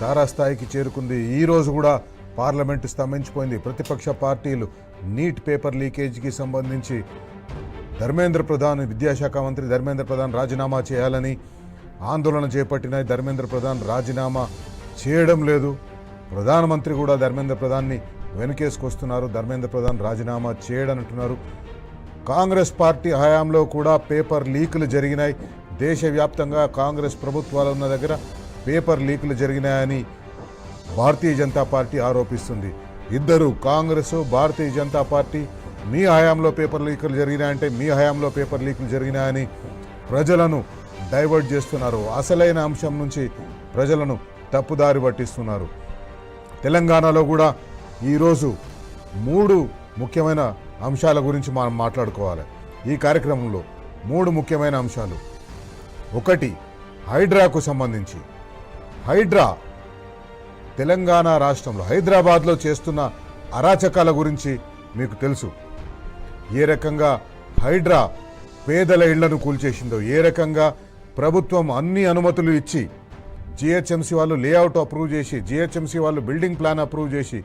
తారాస్థాయికి చేరుకుంది. ఈరోజు కూడా పార్లమెంటు స్తంభించిపోయింది. ప్రతిపక్ష పార్టీలు నీట్ పేపర్ లీకేజీకి సంబంధించి ధర్మేంద్ర ప్రధాన్, విద్యాశాఖ మంత్రి ధర్మేంద్ర ప్రధాన్ రాజీనామా చేయాలని ఆందోళన చేపట్టినాయి. ధర్మేంద్ర ప్రధాన్ రాజీనామా చేయడం లేదు. ప్రధానమంత్రి కూడా ధర్మేంద్ర ప్రధాన్ని వెనకేసుకొస్తున్నారు. ధర్మేంద్ర ప్రధాన్ రాజీనామా చేయడంటున్నారు. కాంగ్రెస్ పార్టీ హయాంలో కూడా పేపర్ లీకులు జరిగినాయి. దేశవ్యాప్తంగా కాంగ్రెస్ ప్రభుత్వాలు ఉన్న దగ్గర పేపర్ లీకులు జరిగినాయని భారతీయ జనతా పార్టీ ఆరోపిస్తుంది. ఇద్దరు, కాంగ్రెస్, భారతీయ జనతా పార్టీ, మీ హయాంలో పేపర్ లీకులు జరిగినాయంటే మీ హయాంలో పేపర్ లీకులు జరిగినాయని ప్రజలను డైవర్ట్ చేస్తున్నారు. అసలైన అంశం నుంచి ప్రజలను తప్పుదారి పట్టిస్తున్నారు. తెలంగాణలో కూడా ఈరోజు 3 ముఖ్యమైన అంశాల గురించి మనం మాట్లాడుకోవాలి. ఈ కార్యక్రమంలో 3 ముఖ్యమైన అంశాలు. 1, హైడ్రాకు సంబంధించి. హైడ్రా తెలంగాణ రాష్ట్రంలో హైదరాబాద్లో చేస్తున్న అరాచకాల గురించి మీకు తెలుసు. ఏ రకంగా హైడ్రా పేదల ఇళ్లను కూల్చేసిందో, ఏ రకంగా ప్రభుత్వం అన్ని అనుమతులు ఇచ్చి జిహెచ్ఎంసీ వాళ్ళు లేఅవుట్ అప్రూవ్ చేసి, జిహెచ్ఎంసీ వాళ్ళు బిల్డింగ్ ప్లాన్ అప్రూవ్ చేసి,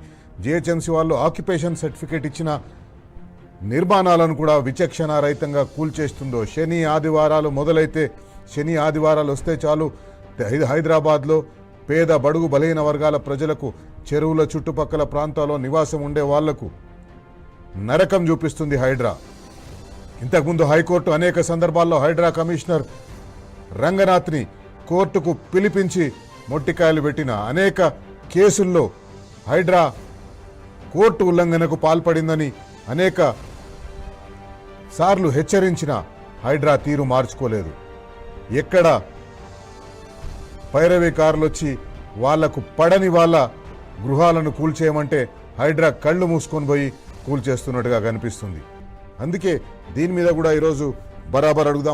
జిహెచ్ఎంసీ వాళ్ళు ఆక్యుపేషన్ సర్టిఫికేట్ ఇచ్చిన నిర్మాణాలను కూడా విచక్షణారహితంగా కూల్చేస్తుందో. శని ఆదివారాలు మొదలైతే, శని ఆదివారాలు వస్తే చాలు హైదరాబాద్లో పేద బడుగు బలహీన వర్గాల ప్రజలకు, చెరువుల చుట్టుపక్కల ప్రాంతాల్లో నివాసం ఉండే వాళ్లకు నరకం చూపిస్తుంది హైడ్రా. ఇంతకుముందు హైకోర్టు అనేక సందర్భాల్లో హైడ్రా కమిషనర్ రంగనాథ్ని కోర్టుకు పిలిపించి మొట్టికాయలు పెట్టిన అనేక కేసుల్లో హైడ్రా కోర్టు ఉల్లంఘనకు పాల్పడిందని అనేక సార్లు హెచ్చరించిన హైడ్రా తీరు మార్చుకోలేదు. ఎక్కడ పైరవీకారులు వచ్చి వాళ్లకు పడని వాళ్ళ గృహాలను కూల్చేయమంటే హైడ్రా కళ్ళు మూసుకొని పోయి కూల్చేస్తున్నట్టుగా కనిపిస్తుంది. అందుకే దీని మీద కూడా ఈరోజు బరాబర్ అడుగుదాం.